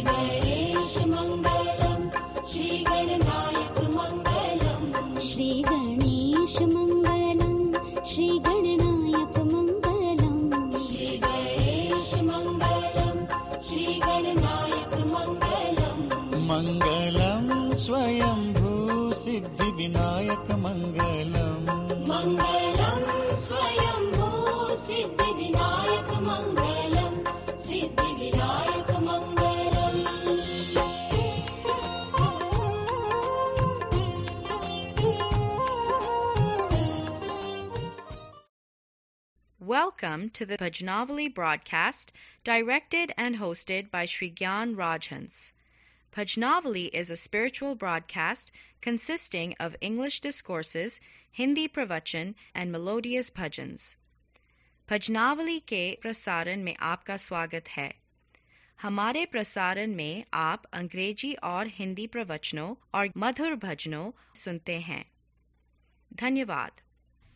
गणेश मंगलम, श्री गणनायक मंगलम, श्री गणेश मंगलम, श्री गणनायक मंगलम, श्री गणेश मंगलम, श्री गणनायक मंगलम, मंगलम स्वयंभू सिद्धि विनायक मंगलम, मंगलम स्वयंभू सिद्धि विनायक मंगलम, सिद्धि विनायक मंगलम. Welcome to the Bhajnavali broadcast, directed and hosted by Sri Gyan Rajhans. Bhajnavali is a spiritual broadcast consisting of English discourses, Hindi pravachan, and melodious bhajans. भजनावली के प्रसारण में आपका स्वागत है. हमारे प्रसारण में आप अंग्रेजी और हिंदी प्रवचनों और मधुर भजनों सुनते हैं. धन्यवाद.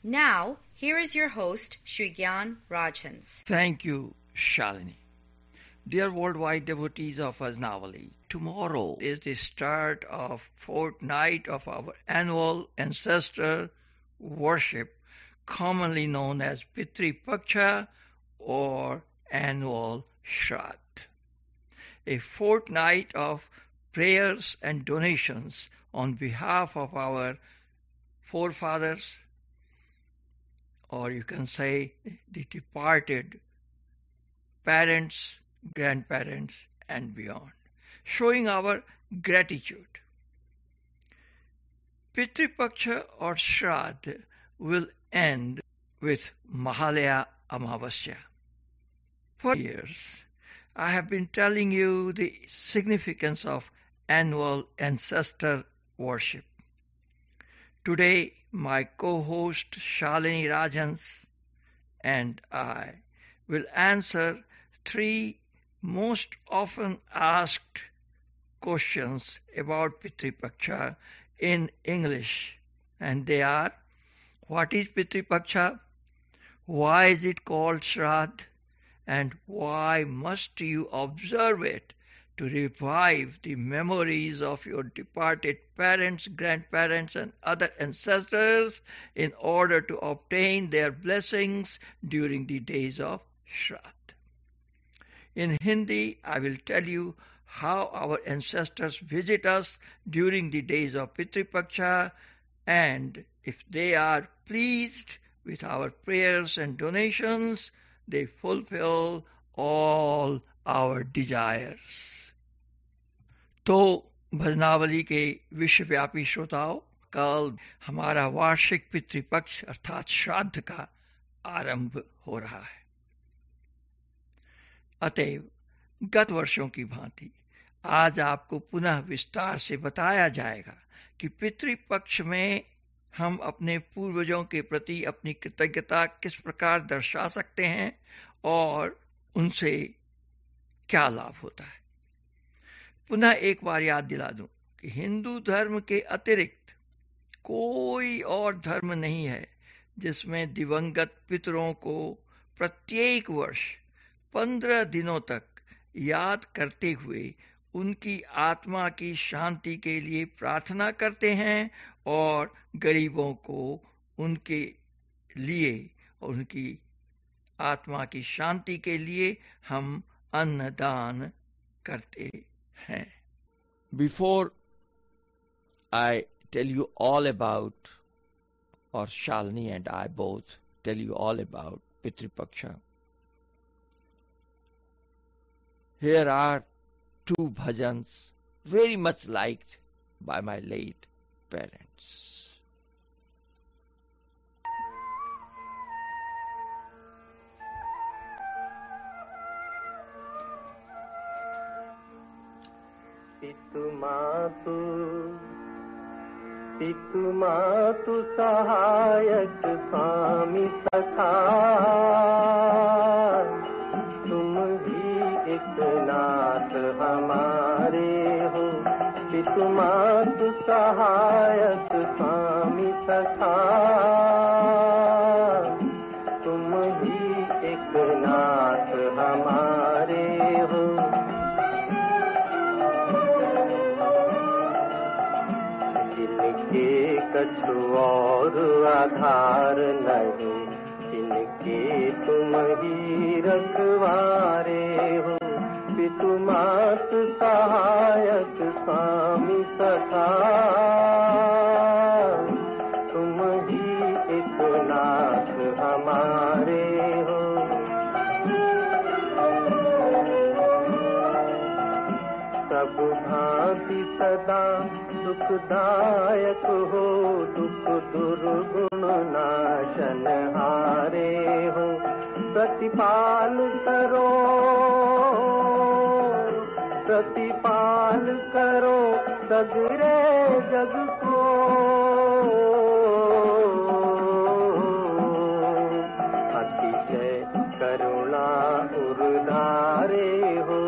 Now, here is your host, Sri Gyan Rajhans. Thank you, Shalini. Dear worldwide devotees of Bhajnavali, tomorrow is the start of fortnight of our annual ancestor worship, commonly known as Pitri Paksha or annual Shraddh. A fortnight of prayers and donations on behalf of our forefathers, or you can say the departed parents, grandparents, and beyond, showing our gratitude. Pitri Paksha or Shraddh will end with Mahalaya Amavasya. For years, I have been telling you the significance of annual ancestor worship. Today, my co-host Shalini Rajhans and I will answer 3 most often asked questions about Pitri Paksha in English, and they are: what is Pitri Paksha? Why is it called Shraddh? And why must you observe it to revive the memories of your departed parents, grandparents, and other ancestors in order to obtain their blessings during the days of Shraddh? In Hindi, I will tell you how our ancestors visit us during the days of Pitri Paksha, and if they are pleased with our prayers and donations, they fulfill all our desires. तो भजनावली के विश्वव्यापी श्रोताओं, कल हमारा वार्षिक पितृपक्ष अर्थात श्राद्ध का आरंभ हो रहा है. अतएव गत वर्षों की भांति आज आपको पुनः विस्तार से बताया जाएगा कि पितृपक्ष में हम अपने पूर्वजों के प्रति अपनी कृतज्ञता किस प्रकार दर्शा सकते हैं और उनसे क्या लाभ होता है. पुनः एक बार याद दिला दूं कि हिंदू धर्म के अतिरिक्त कोई और धर्म नहीं है जिसमें दिवंगत पितरों को प्रत्येक वर्ष 15 दिनों तक याद करते हुए उनकी आत्मा की शांति के लिए प्रार्थना करते हैं और गरीबों को उनके लिए और उनकी आत्मा की शांति के लिए हम अन्नदान करते हैं. Before I tell you all about, or Shalini and I both tell you all about Pitri Paksha, here are 2 bhajans very much liked by my late parents. पितु मातु सहायक स्वामी सखा, तुम ही एक नाथ हमारे हो. पितु मातु सहायक स्वामी सखा, तुम ही एक नाथ हमारे हो. कछु और आधार नहीं, इनके तुम ही रखवारे हो। पितु मातु सहायक स्वामी सखा, तुम ही एक नाथ हमारे हो। सब भांति सदा सुखदायक हो, दुख दुर्गुण नाशन हारे हो। प्रतिपाल करो, प्रतिपाल करो सगरे जग को। अतिशय करुणा उर्धारे हो,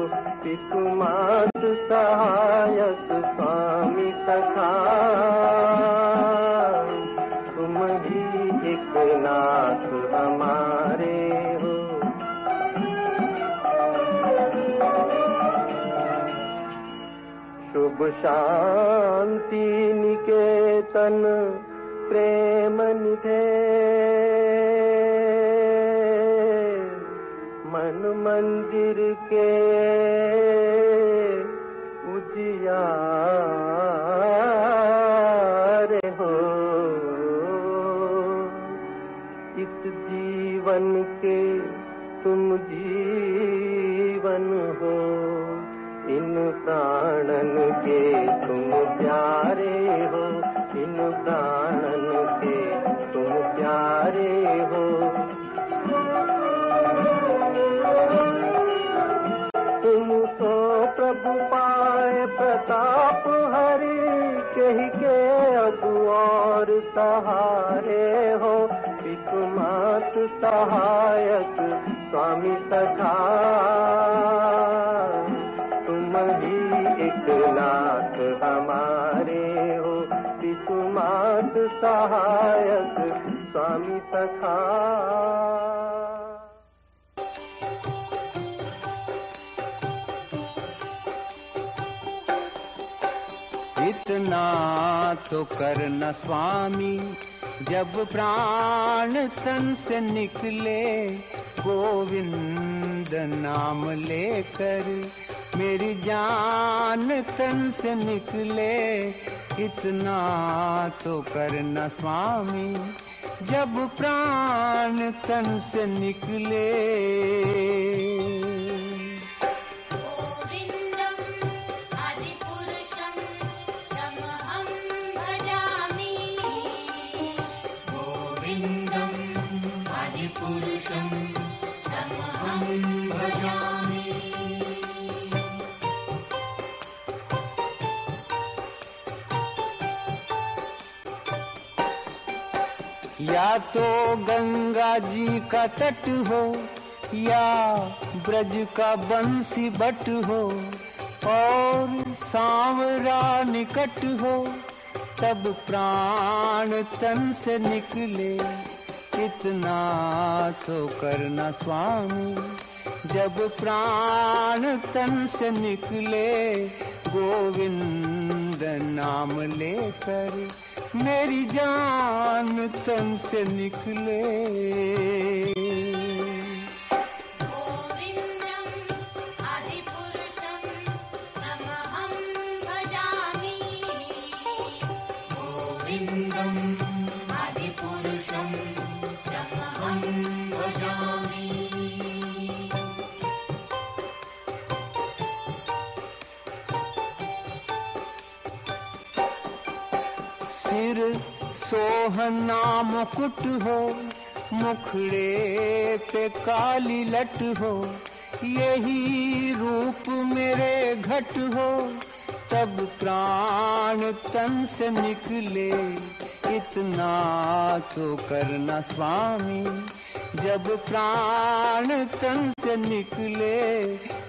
पितु मातु सहायक स्वामी सखा, तुम ही एक नाथ हमारे हो। शुभ शांति निकेतन प्रेम निधे, मन मंदिर के उजियारे हो। इस जीवन के तुम जीवन हो, इन प्राणन के तुम प्यारे हो। इन प्राणन के तुम प्यारे हो। तुम तो प्रभु पाए प्रताप हरि, कही के अगु और सहारे हो। पितु मातु सहायक स्वामी सखा, तुम ही एक नाथ हमारे हो। पितु मातु सहायक स्वामी सखा। इतना तो करना स्वामी, जब प्राण तन से निकले, गोविंद नाम लेकर मेरी जान तन से निकले। इतना तो करना स्वामी, जब प्राण तन से निकले। पुरुषं तमहं भजामि। या तो गंगा जी का तट हो, या ब्रज का बंसी बट हो, और सांवरा निकट हो, तब प्राण तन से निकले। इतना तो करना स्वामी, जब प्राण तन से निकले। गोविंद नाम लेकर मेरी जान तन से निकले। सिर सोहना मुकुट हो, मुखड़े पे काली लट हो, यही रूप मेरे घट हो, तब प्राण तन से निकले। इतना तो करना स्वामी, जब प्राण तन से निकले।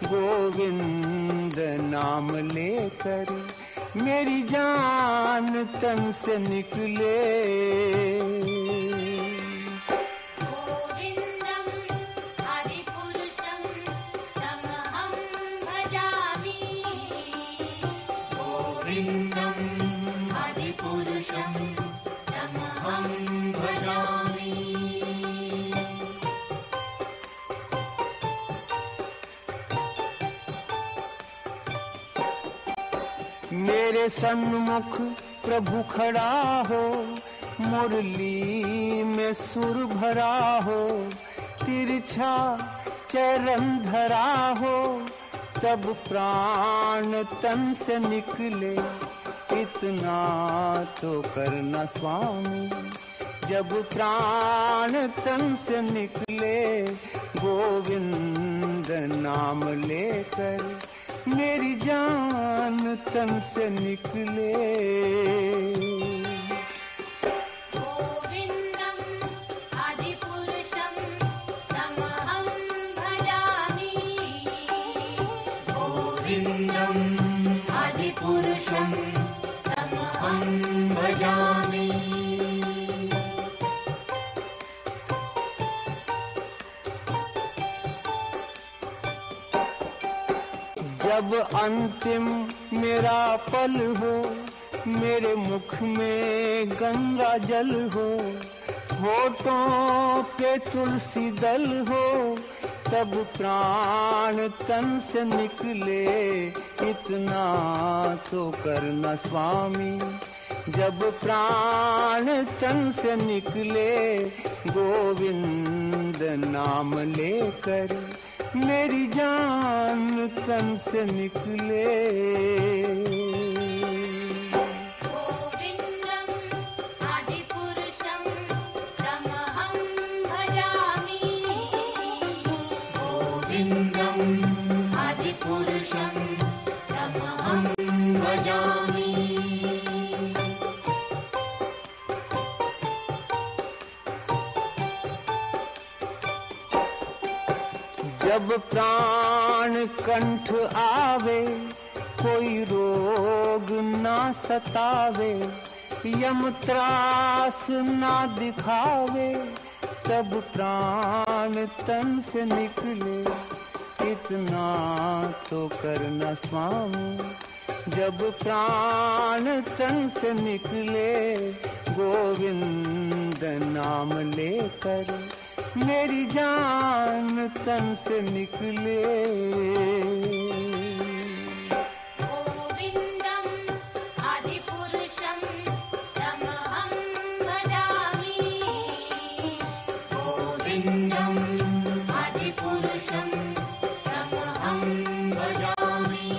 गोविंद नाम लेकर मेरी जान तन से निकले। तमहं भजामि मेरे सन्मुख प्रभु खड़ा हो, मुरली में सुर भरा हो, तिरछा चरण धरा हो, तब प्राण तन से निकले, इतना तो करना स्वामी। जब प्राण तन से निकले, गोविंद नाम लेकर, मेरी जान तन से निकले। गोविन्दं आदिपुरुषं तमहं भजामि गोविन्दं आदिपुरुषं तमहं भजामि जब अंतिम मेरा पल हो, मेरे मुख में गंगा जल हो, होठों पे तुलसी दल हो, तब प्राण तन से निकले, इतना तो करना स्वामी। जब प्राण तन से निकले, गोविंद नाम लेकर, मेरी जान तन से निकले। गोविन्दं आदिपुरुषं तमहं भजामि गोविन्दं आदिपुरुषं तमहं भजामि जब प्राण कंठ आवे, कोई रोग ना सतावे, यम त्रास ना दिखावे, तब प्राण तन से निकले, इतना तो करना स्वामी। जब प्राण तन से निकले, गोविंद नाम लेकर, मेरी जान तन से निकले। गोविन्दं आदिपुरुषं तमहं भजामि गोविन्दं आदिपुरुषं तमहं भजामि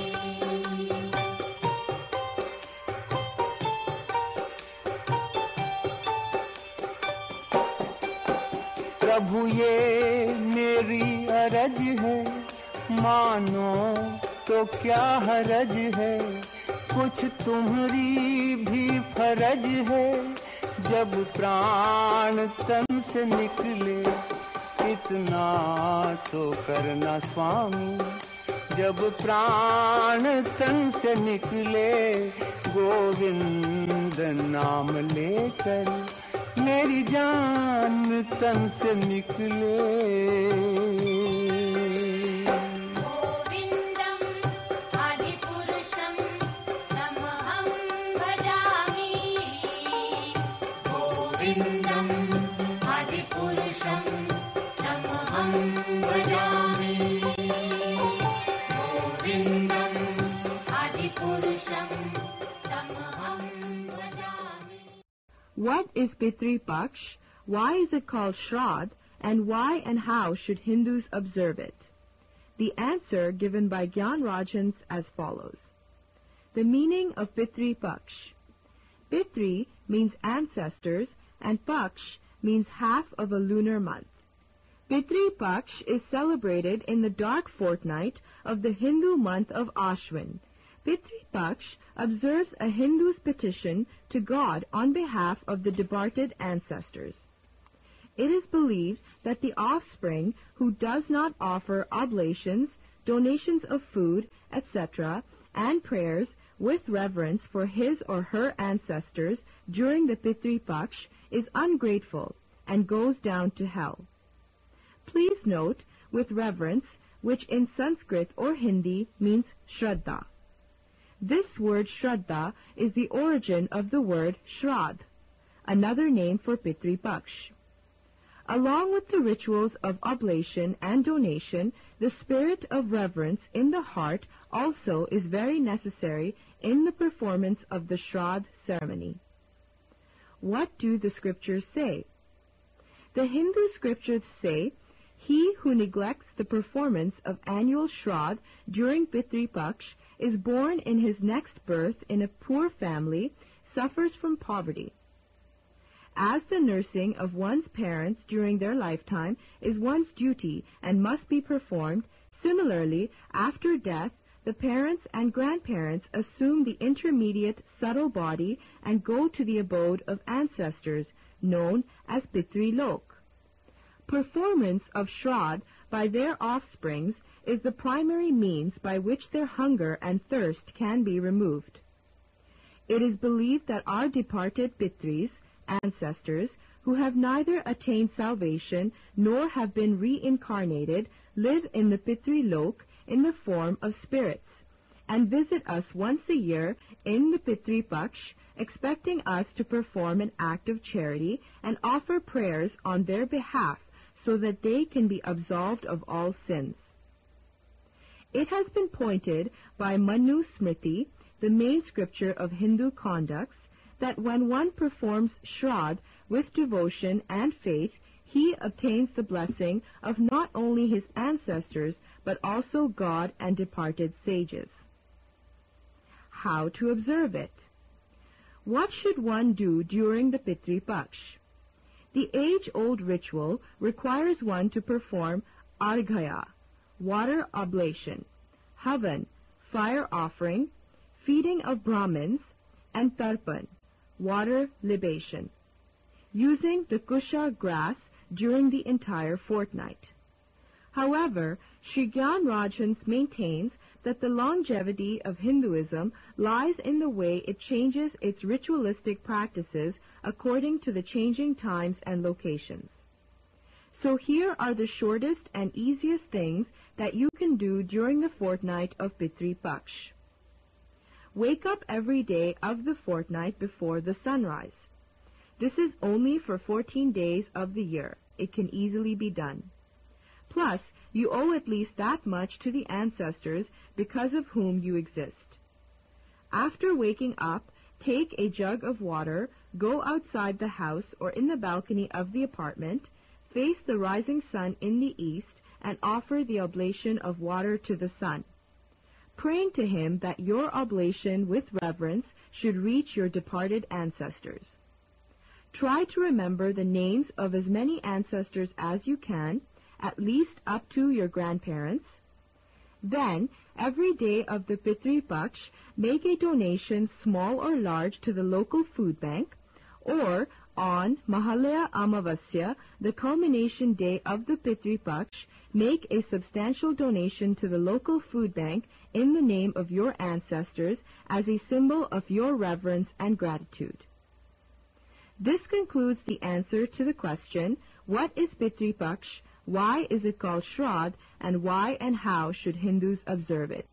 प्रभु ये मेरी अरज है, मानो तो क्या हरज है, कुछ तुम्हारी भी फरज है। जब प्राण तन से निकले, इतना तो करना स्वामी। जब प्राण तन से निकले, गोविंद नाम लेकर, मेरी जान तन से निकले। गोविन्दं आदिपुरुषं तमहं भजामि गोविन्दं आदिपुरुषं तमहं भजामि गोविन्दं आदिपुरुषं तमहं भजामि What is Pitri Paksh? Why is it called Shraddh? And why and how should Hindus observe it? The answer given by Gyan Rajhans as follows. The meaning of Pitri Paksh. Pitri means ancestors and Paksh means half of a lunar month. Pitri Paksh is celebrated in the dark fortnight of the Hindu month of Ashwin. Pitri Paksh observes a Hindu's petition to God on behalf of the departed ancestors. It is believed that the offspring who does not offer oblations, donations of food, etc., and prayers with reverence for his or her ancestors during the Pitri Paksh is ungrateful and goes down to hell. Please note, with reverence, which in Sanskrit or Hindi means Shraddha. This word Shraddha is the origin of the word Shraddh. another name for Pitri Paksh. Along with the rituals of oblation and donation, the spirit of reverence in the heart also is very necessary in the performance of the Shraddh ceremony. What do the scriptures say? The Hindu scriptures say, "He who neglects the performance of annual Shraddh during Pitri Paksh is born in his next birth in a poor family, suffers from poverty." As the nursing of one's parents during their lifetime is one's duty and must be performed, similarly, after death, the parents and grandparents assume the intermediate subtle body and go to the abode of ancestors, known as Pitri Lok. Performance of Shraddh by their offsprings is the primary means by which their hunger and thirst can be removed. It is believed that our departed Pitris, ancestors, who have neither attained salvation nor have been reincarnated, live in the Pitri Lok in the form of spirits, and visit us once a year in the Pitri Paksh, expecting us to perform an act of charity and offer prayers on their behalf so that they can be absolved of all sins. It has been pointed by Manu Smriti, the main scripture of Hindu conducts, that when one performs Shraddh with devotion and faith, he obtains the blessing of not only his ancestors, but also God and departed sages. How to observe it? What should one do during the Pitri Paksh? The age-old ritual requires one to perform Arghaya, water oblation, Havan, fire offering, feeding of Brahmins, and Tarpan, water libation, using the kusha grass during the entire fortnight. However, Sri Gyan Rajhans maintains that the longevity of Hinduism lies in the way it changes its ritualistic practices according to the changing times and locations. So here are the shortest and easiest things that you can do during the fortnight of Pitri Paksh. Wake up every day of the fortnight before the sunrise. This is only for 14 days of the year. It can easily be done. Plus, you owe at least that much to the ancestors because of whom you exist. After waking up, take a jug of water, go outside the house or in the balcony of the apartment, face the rising sun in the east, and offer the oblation of water to the sun, praying to him that your oblation with reverence should reach your departed ancestors. Try to remember the names of as many ancestors as you can, at least up to your grandparents. Then, every day of the Pitri Paksh, make a donation, small or large, to the local food bank, or on Mahalaya Amavasya, the culmination day of the Pitri Paksh, make a substantial donation to the local food bank in the name of your ancestors as a symbol of your reverence and gratitude. This concludes the answer to the question, what is Pitri Paksh, why is it called Shraddh, and why and how should Hindus observe it?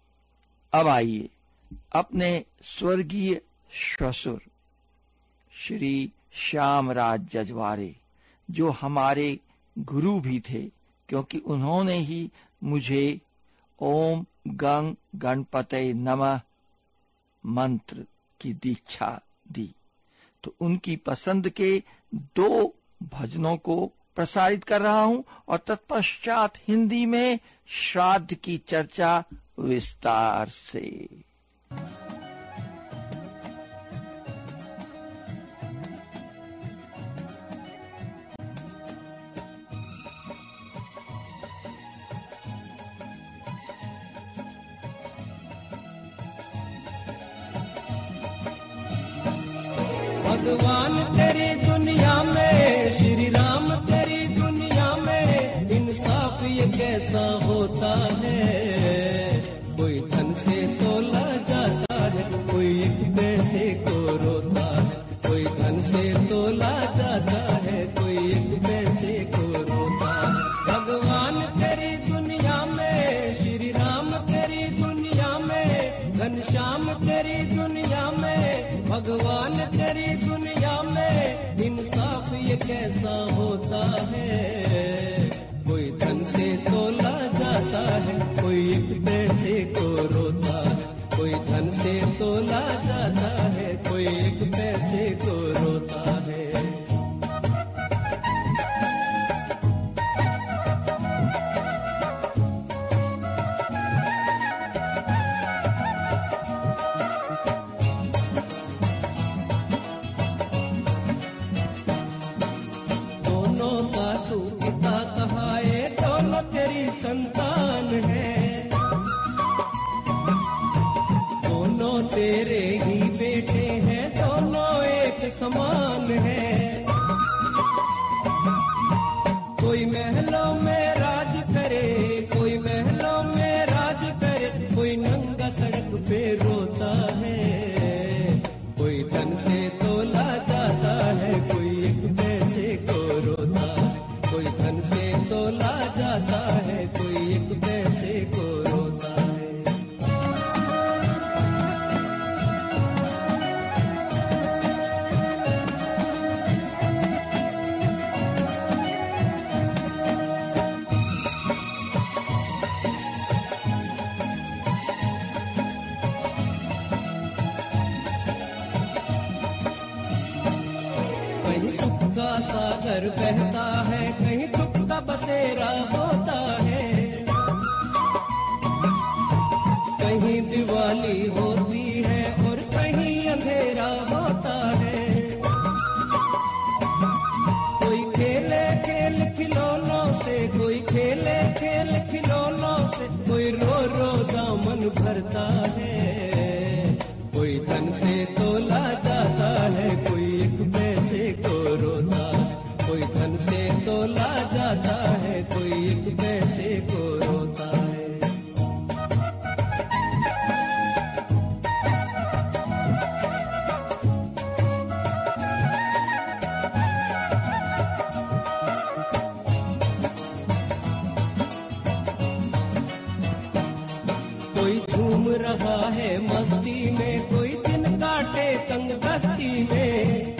अब आइए अपने स्वर्गीय ससुर श्री श्यामराज जजवारे, जो हमारे गुरु भी थे, क्योंकि उन्होंने ही मुझे ओम गंग गणपते नमः मंत्र की दीक्षा दी, तो उनकी पसंद के 2 भजनों को प्रसारित कर रहा हूं और तत्पश्चात हिंदी में श्राद्ध की चर्चा विस्तार से। भगवान तेरी दुनिया में, श्री राम तेरी दुनिया में, इंसाफ ये कैसा होता है? कोई धन से तोला जाता है, कोई एक पैसे को रोता है, कोई धन से तोला जाता है, कोई एक पैसे को रोता है। भगवान तेरी दुनिया में, श्री राम तेरी दुनिया में, घनश्याम तेरी दुनिया में, भगवान तेरी दुनिया में, ये कैसा होता है। कोई धन से तोला जाता है, कोई एक पैसे को रोता है। कोई धन से तोला जाता है, कोई एक पैसे को रोता है। दोनों का तू पिता कहाए, दोनों तेरी संतान है। दोनों तेरे ही बेटे हैं, दोनों एक समान है। कोई महलों में राज करे, कोई महलों में राज करे, कोई नंगा सड़क पे रोता है। कोई धन से तोला जाता है, कोई एक पैसे को रोता है। कोई धन से तोला जाता है, कोई एक पैसे को रोता है। कहीं सुख का सागर बहता है, कहीं दुख का बसेरा होता है। कहीं दिवाली होती है और कहीं अंधेरा होता है। कोई खेले खेल खिलौनों से, कोई खेले खेल खिलौनों से, कोई रो रो दामन भरता है। कोई धन से तोला जाता है, कोई एक पैसे को रोता है। कोई धन से तोला जाता है, कोई एक पैसे को रोता है। कोई झूम रहा है मस्ती में, कोई दिन काटे तंग दस्ती में।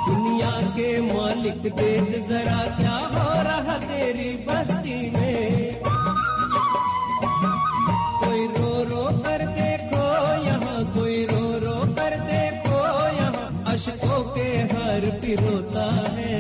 दुनिया के मालिक देख जरा क्या हो रहा तेरी बस्ती में। कोई रो रो कर देखो यहाँ, कोई रो रो कर देखो यहाँ, अशकों के हर पिरोता है।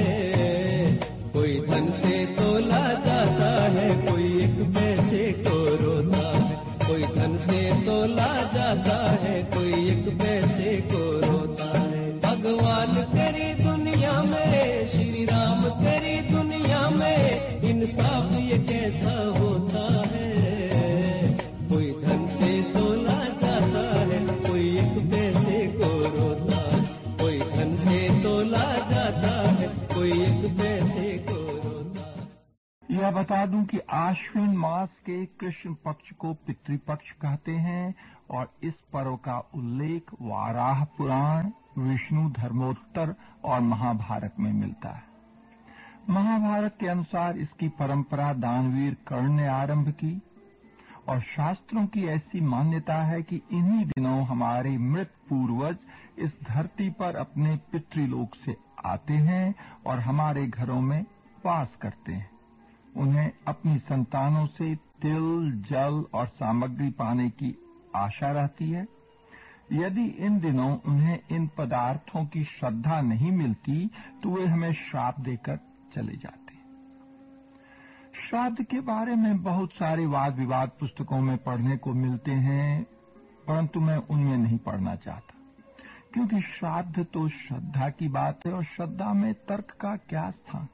कोई धन से तोला जाता है, कोई एक पैसे को रोता है। कोई धन से तोला जाता है, कोई एक पैसे को रोता है। भगवान तेरी दुनिया में, श्री राम तेरी दुनिया में, इंसाफ ये कैसा होता है। कोई धन से तोला जाता है, कोई एक पैसे को रोता है। कोई धन से तोला जाता है, कोई एक पैसे को रोता है। यह बता दूं कि आश्विन मास के कृष्ण पक्ष को पितृपक्ष कहते हैं और इस पर्व का उल्लेख वाराह पुराण, विष्णु धर्मोत्तर और महाभारत में मिलता है। महाभारत के अनुसार इसकी परंपरा दानवीर कर्ण ने आरंभ की और शास्त्रों की ऐसी मान्यता है कि इन्हीं दिनों हमारे मृत पूर्वज इस धरती पर अपने पितृलोक से आते हैं और हमारे घरों में वास करते हैं। उन्हें अपनी संतानों से तिल, जल और सामग्री पाने की आशा रहती है। यदि इन दिनों उन्हें इन पदार्थों की श्रद्धा नहीं मिलती तो वे हमें श्राप देकर चले जाते हैं। श्राद्ध के बारे में बहुत सारे वाद विवाद पुस्तकों में पढ़ने को मिलते हैं, परंतु मैं उनमें नहीं पढ़ना चाहता, क्योंकि श्राद्ध तो श्रद्धा की बात है और श्रद्धा में तर्क का क्या स्थान।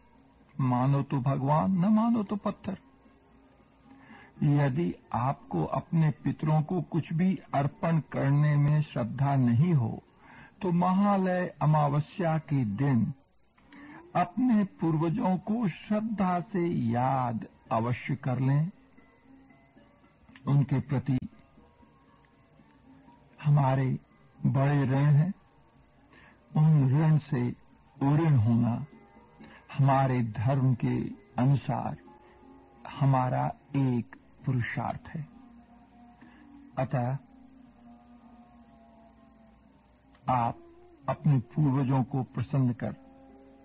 मानो तो भगवान, न मानो तो पत्थर। यदि आपको अपने पितरों को कुछ भी अर्पण करने में श्रद्धा नहीं हो तो महालय अमावस्या के दिन अपने पूर्वजों को श्रद्धा से याद अवश्य कर लें। उनके प्रति हमारे बड़े ऋण हैं, उन ऋण से उऋण होना हमारे धर्म के अनुसार हमारा एक पुरुषार्थ है। अतः आप अपने पूर्वजों को प्रसन्न कर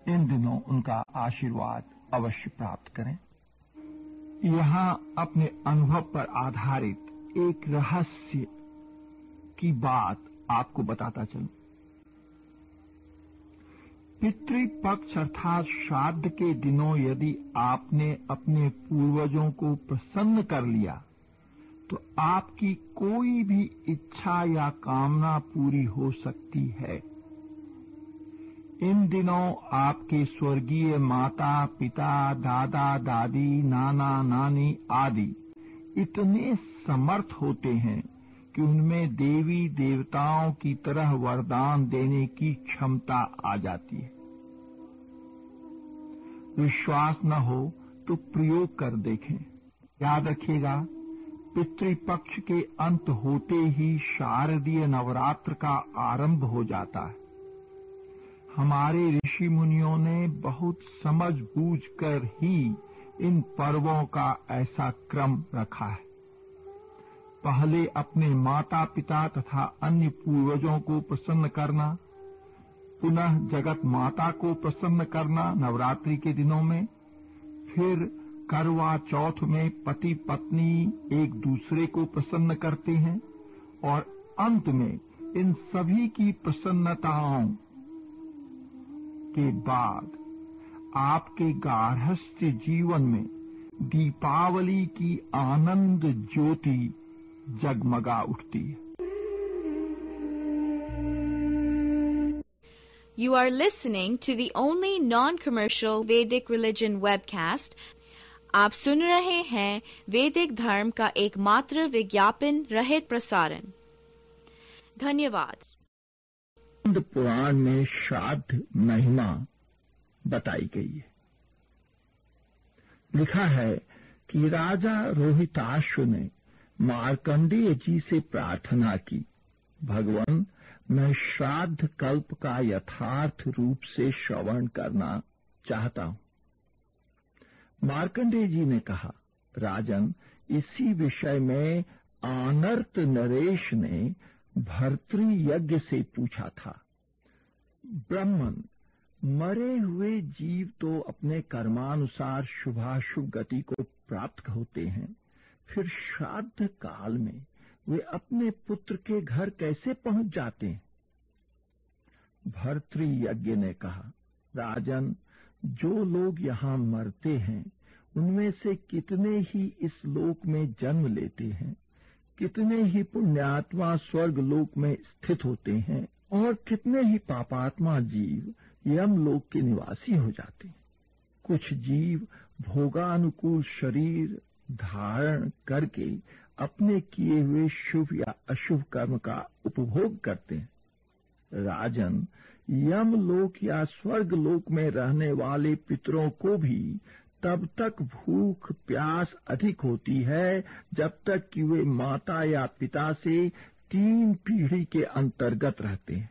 इन दिनों उनका आशीर्वाद अवश्य प्राप्त करें। यहाँ अपने अनुभव पर आधारित एक रहस्य की बात आपको बताता चलूं। पितृपक्ष अर्थात श्राद्ध के दिनों यदि आपने अपने पूर्वजों को प्रसन्न कर लिया तो आपकी कोई भी इच्छा या कामना पूरी हो सकती है। इन दिनों आपके स्वर्गीय माता पिता, दादा दादी, नाना नानी आदि इतने समर्थ होते हैं कि उनमें देवी देवताओं की तरह वरदान देने की क्षमता आ जाती है। विश्वास न हो तो प्रयोग कर देखें। याद रखिएगा, पितृपक्ष के अंत होते ही शारदीय नवरात्र का आरंभ हो जाता है। हमारे ऋषि मुनियों ने बहुत समझ बूझ कर ही इन पर्वों का ऐसा क्रम रखा है। पहले अपने माता पिता तथा अन्य पूर्वजों को प्रसन्न करना, पुनः जगत माता को प्रसन्न करना नवरात्रि के दिनों में, फिर करवा चौथ में पति पत्नी एक दूसरे को प्रसन्न करते हैं और अंत में इन सभी की प्रसन्नताओं के बाद आपके गार्हस्थ्य जीवन में दीपावली की आनंद ज्योति जगमगा उठती है। You are listening to the only non-commercial Vedic religion webcast. आप सुन रहे हैं वैदिक धर्म का एकमात्र विज्ञापन रहित प्रसारण। धन्यवाद। स्कंद पुराण में श्राद्ध महिमा बताई गई है। लिखा है कि राजा रोहिताश्व ने मार्कंडेय जी से प्रार्थना की, भगवान मैं श्राद्ध कल्प का यथार्थ रूप से श्रवण करना चाहता हूं। मार्कंडेय जी ने कहा, राजन, इसी विषय में आनर्त नरेश ने भर्तृयज्ञ से पूछा था। ब्राह्मण, मरे हुए जीव तो अपने कर्मानुसार शुभाशुभ गति को प्राप्त होते हैं, फिर श्राद्ध काल में वे अपने पुत्र के घर कैसे पहुंच जाते हैं? भर्तृयज्ञ ने कहा, राजन, जो लोग यहाँ मरते हैं उनमें से कितने ही इस लोक में जन्म लेते हैं, कितने ही पुण्यात्मा स्वर्ग लोक में स्थित होते हैं और कितने ही पापात्मा जीव यमलोक के निवासी हो जाते हैं। कुछ जीव भोगानुकूल शरीर धारण करके अपने किए हुए शुभ या अशुभ कर्म का उपभोग करते हैं। राजन, यमलोक या स्वर्ग लोक में रहने वाले पितरों को भी तब तक भूख प्यास अधिक होती है जब तक कि वे माता या पिता से 3 पीढ़ी के अंतर्गत रहते हैं।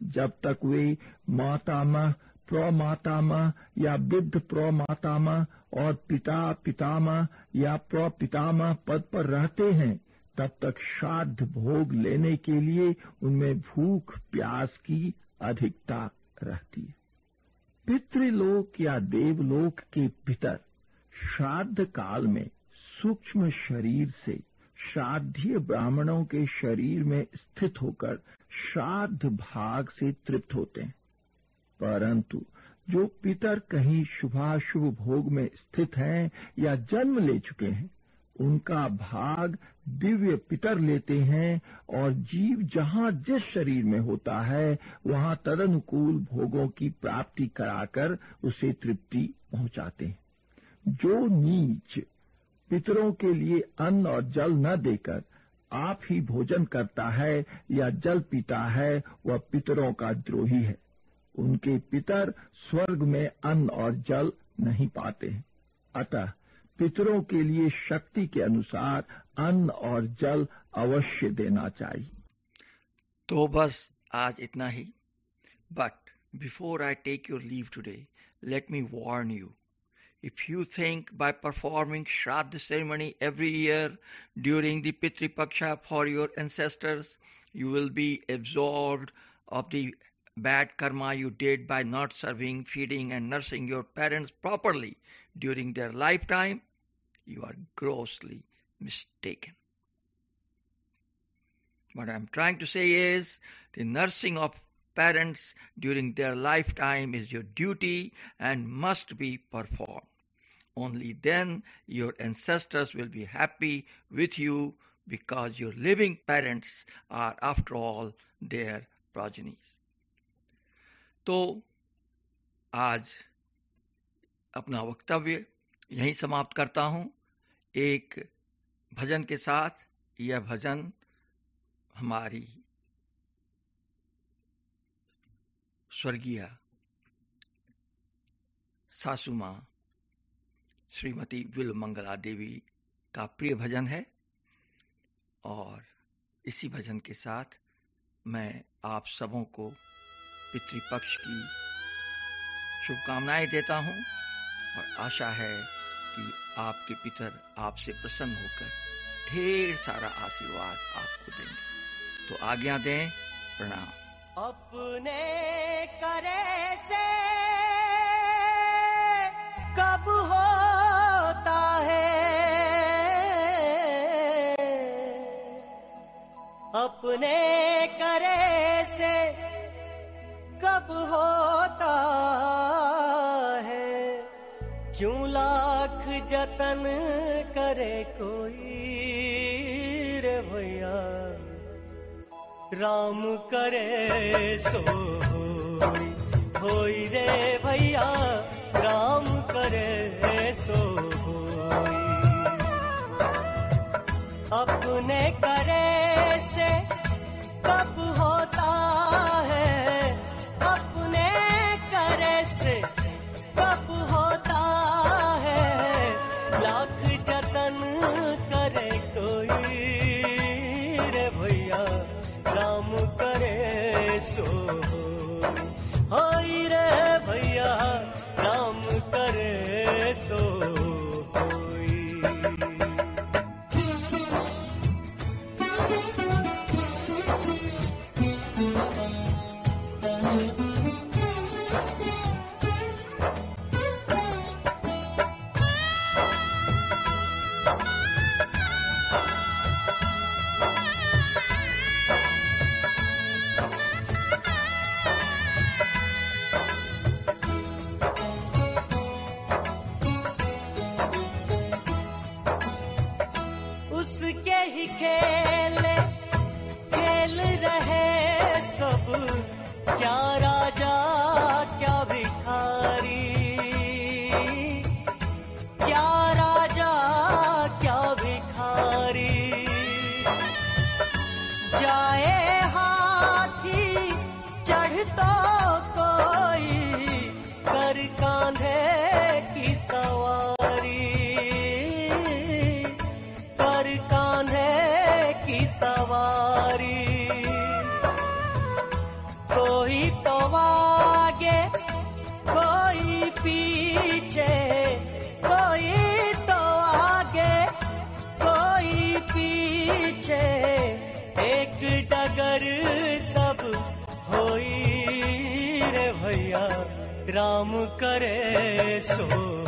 जब तक वे मातामह, प्रमातामह या वृद्ध प्रमातामह और पिता पितामह या प्रपितामह पद पर रहते हैं, तब तक श्राद्ध भोग लेने के लिए उनमें भूख प्यास की अधिकता रहती है। पितृलोक या देवलोक के पितर श्राद्ध काल में सूक्ष्म शरीर से श्राद्धीय ब्राह्मणों के शरीर में स्थित होकर श्राद्ध भाग से तृप्त होते हैं, परंतु जो पितर कहीं शुभाशुभ भोग में स्थित हैं या जन्म ले चुके हैं, उनका भाग दिव्य पितर लेते हैं और जीव जहां जिस शरीर में होता है वहां तदनुकूल भोगों की प्राप्ति कराकर उसे तृप्ति पहुंचाते हैं। जो नीच पितरों के लिए अन्न और जल न देकर आप ही भोजन करता है या जल पीता है, वह पितरों का द्रोही है। उनके पितर स्वर्ग में अन्न और जल नहीं पाते हैं। अतः पितरों के लिए शक्ति के अनुसार अन्न और जल अवश्य देना चाहिए। तो बस आज इतना ही। But before I take your leave today, let me warn you. If you think by performing Shraddha ceremony every year during the Pitri Paksha for your ancestors, you will be absolved of the bad karma you did by not serving, feeding, and nursing your parents properly during their lifetime, you are grossly mistaken. What I'm trying to say is, the nursing of parents during their lifetime is your duty and must be performed. Only then your ancestors will be happy with you, because your living parents are, after all, their progenies. तो आज अपना वक्तव्य यहीं समाप्त करता हूं एक भजन के साथ। यह भजन हमारी स्वर्गीय सासू मां श्रीमती विल्वमंगला देवी का प्रिय भजन है, और इसी भजन के साथ मैं आप सबों को पितृपक्ष की शुभकामनाएं देता हूं, और आशा है कि आपके पितर आपसे प्रसन्न होकर ढेर सारा आशीर्वाद आपको देंगे। तो आज्ञा दें। प्रणाम। अपने करे से कब होता है, अपने करे से कब होता है, क्यों लाख जतन करे कोई रे भैया, राम करे सो होई रे भैया, राम करे सो होई। अपने करे से कब होता है, अपने करे से कब होता है, लाख जतन करे कोई रे भैया, राम करे सो होई रे भैया, राम करे सो होई। उसके ही खेल खेल रहे सब, क्या राजा क्या भिखारी, क्या राजा क्या भिखारी। जाए हाथी चढ़ तो कोई, कर कांधे की सवारी, कर कांधे की सवारी। कोई तो आगे कोई पीछे, कोई तो आगे कोई पीछे, एक डगर सब होई रे भैया, राम करे सो